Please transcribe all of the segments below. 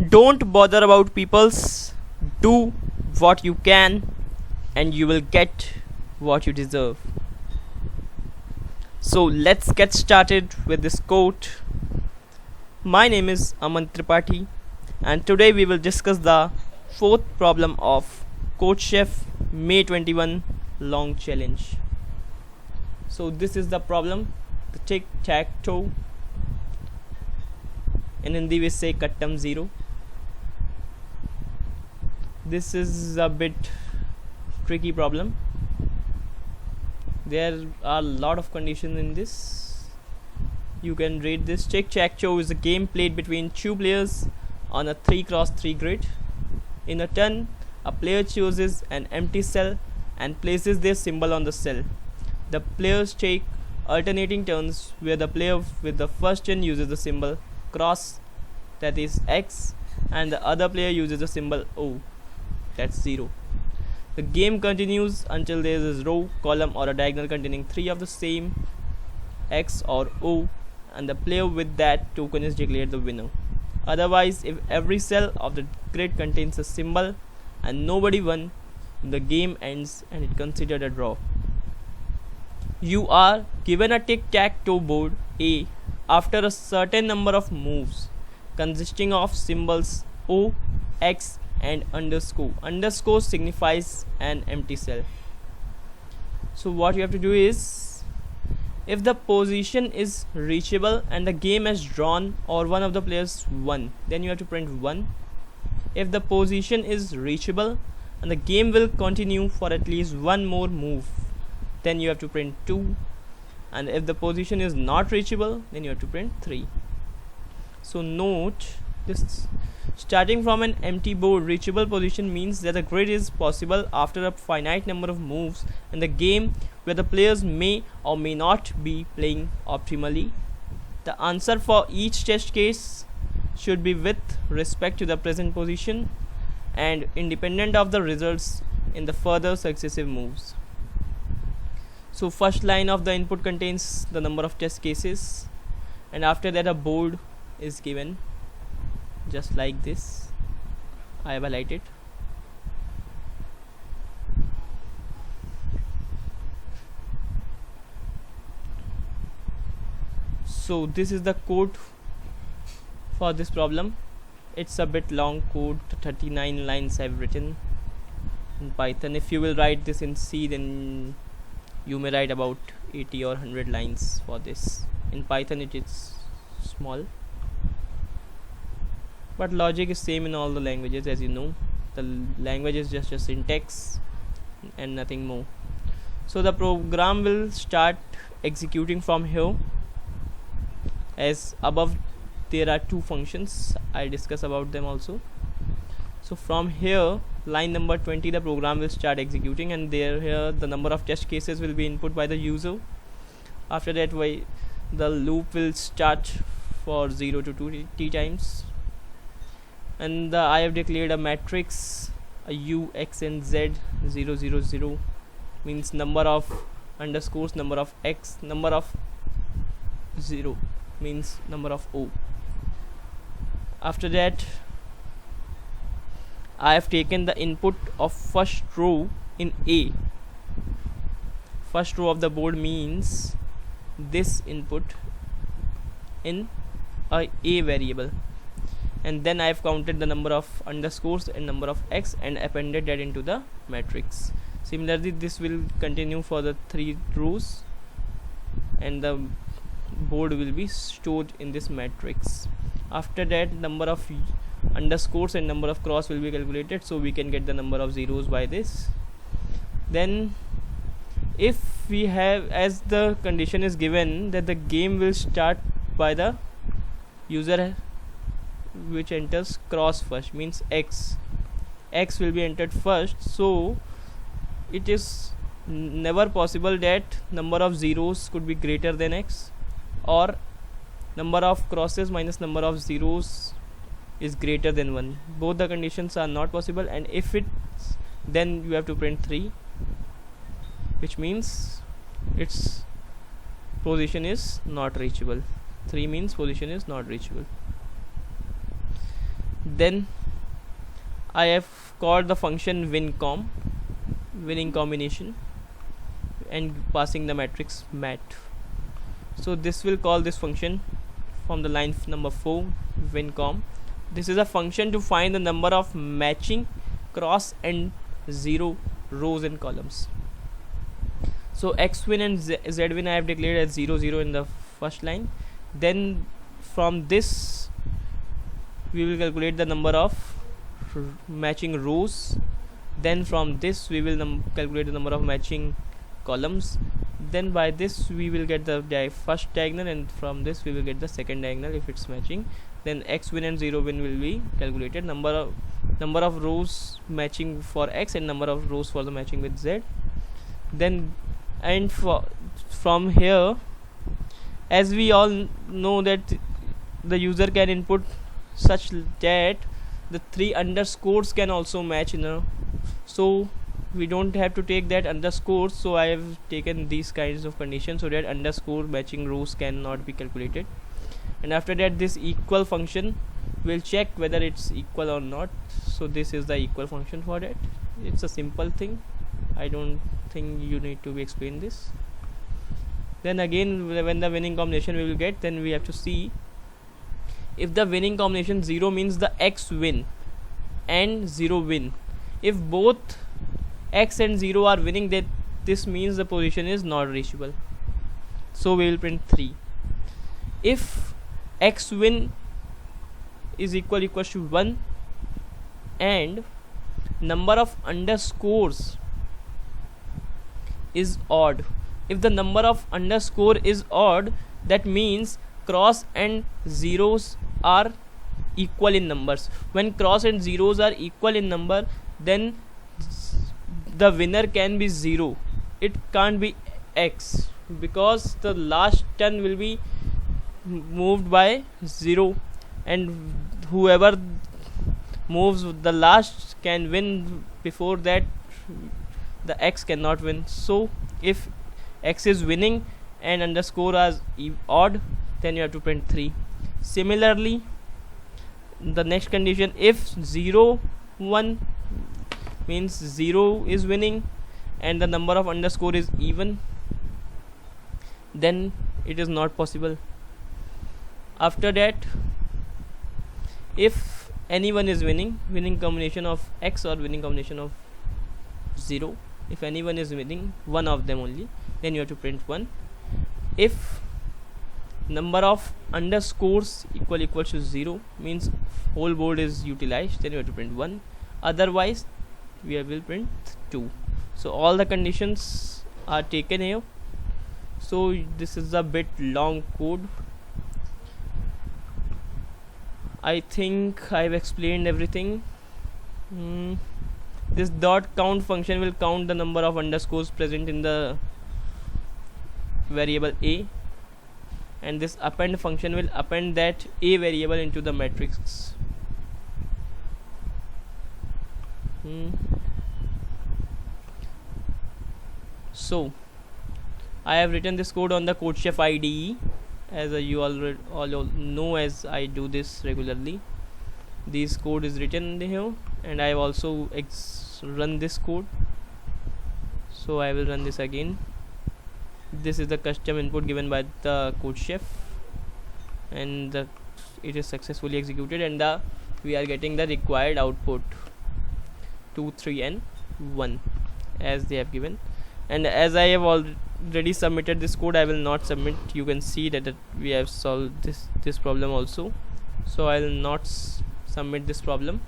Don't bother about people's. Do what you can, and you will get what you deserve. So let's get started with this quote. My name is Aman Tripathi, and today we will discuss the fourth problem of Coach Chef May 21 Long Challenge. So this is the problem, the tic-tac-toe. In Hindi we say Kattam Zero. This is a bit tricky problem. There are a lot of conditions in this. You can read this. Tic-tac-toe is a game played between two players on a 3x3 grid. In a turn, a player chooses an empty cell and places their symbol on the cell. The players take alternating turns where the player with the first turn uses the symbol cross, that is X, and the other player uses the symbol O, that's 0. The game continues until there is a row, column or a diagonal containing 3 of the same X or O, and the player with that token is declared the winner. Otherwise, if every cell of the grid contains a symbol and nobody won, the game ends and it considered a draw. You are given a tic-tac-toe board A after a certain number of moves consisting of symbols O, X and underscore. Underscore signifies an empty cell. So what you have to do is, if the position is reachable and the game has drawn or one of the players won, then you have to print 1. If the position is reachable and the game will continue for at least one more move, then you have to print 2. And if the position is not reachable, then you have to print 3. So note this: starting from an empty board, reachable position means that the grid is possible after a finite number of moves in the game where the players may or may not be playing optimally. The answer for each test case should be with respect to the present position and independent of the results in the further successive moves. So first line of the input contains the number of test cases, and after that a board is given just like this. I have highlighted. So this is the code for this problem. It's a bit long code, 39 lines I've written in Python. If you will write this in C, then you may write about 80 or 100 lines for this. In Python it is small, but logic is same in all the languages, as you know. The language is just a syntax and nothing more. So the program will start executing from here. As above, there are two functions, I'll discuss about them also. So from here, line number 20, the program will start executing, and here the number of test cases will be input by the user. After that, the loop will start for 0 to 2 times, and I have declared a matrix, a U, X and Z. 0 0 0 means number of underscores, number of X, number of 0 means number of O. After that, I have taken the input of first row in A. First row of the board means this input in a variable, and then I have counted the number of underscores and number of X and appended that into the matrix. Similarly, this will continue for the 3 rows, and the board will be stored in this matrix. After that, number of underscores and number of cross will be calculated, so we can get the number of zeros by this. Then if we have, as the condition is given that the game will start by the user which enters cross first, means X will be entered first, so it is never possible that number of zeros could be greater than X, or number of crosses minus number of zeros is greater than 1. Both the conditions are not possible, and if it's, then you have to print 3, which means its position is not reachable. 3 means position is not reachable. then I have called the function wincom, winning combination, and passing the matrix mat. So this will call this function from the line number 4, wincom. This is a function to find the number of matching cross and 0 rows and columns. So xwin and zwin I have declared as 0 0 in the first line. Then from this we will calculate the number of matching rows. Then from this we will calculate the number of matching columns. Then by this we will get the first diagonal, and from this we will get the second diagonal if it's matching. Then xwin and 0win will be calculated, number of rows matching for x and number of rows for the matching with z. Then and from here, as we all know that the user can input such that the 3 underscores can also match, so we don't have to take that underscores. So I have taken these kinds of conditions so that underscore matching rows cannot be calculated. And after that, this equal function will check whether it's equal or not. So this is the equal function for that. It's a simple thing, I don't think you need to explain this. Then again, when the winning combination we will get, then we have to see if the winning combination 0 means the x win and 0 win. If both x and 0 are winning, that this means the position is not reachable, so we will print 3. If x win is equals to 1 and number of underscores is odd, if the number of underscore is odd, that means cross and zeros are equal in numbers. When cross and zeros are equal in number, then the winner can be 0, it can't be x, because the last turn will be moved by 0, and whoever moves the last can win. Before that, the x cannot win. So if x is winning and underscore are odd, then you have to print 3. Similarly, the next condition, if 0 1 means 0 is winning and the number of underscore is even, then it is not possible. After that, if anyone is winning combination of x or winning combination of 0, if anyone is winning, one of them only, then you have to print 1. If number of underscores equals to 0, means whole board is utilized, then you have to print 1. Otherwise we will print 2. So all the conditions are taken here. So this is a bit long code. I think I've explained everything. This dot count function will count the number of underscores present in the variable a, and this append function will append that a variable into the matrix. So I have written this code on the CodeChef IDE, as you all know, as I do this regularly. This code is written here, and I have also run this code, so I will run this again. This is the custom input given by the CodeChef, and it is successfully executed, and we are getting the required output 2, 3 and 1 as they have given. And as I have already submitted this code, I will not submit. You can see that we have solved this problem also, so I will not submit this problem.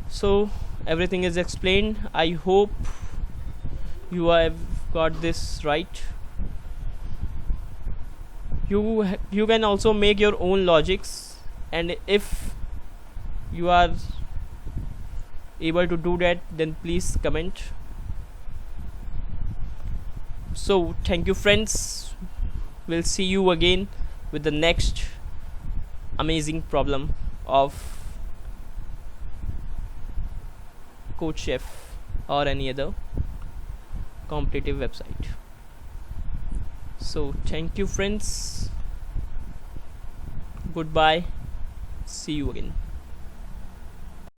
So everything is explained. I hope you have got this right. You can also make your own logics, and if you are able to do that, then please comment. So thank you friends, we'll see you again with the next amazing problem of CodeChef or any other competitive website. So thank you friends, goodbye. See you again.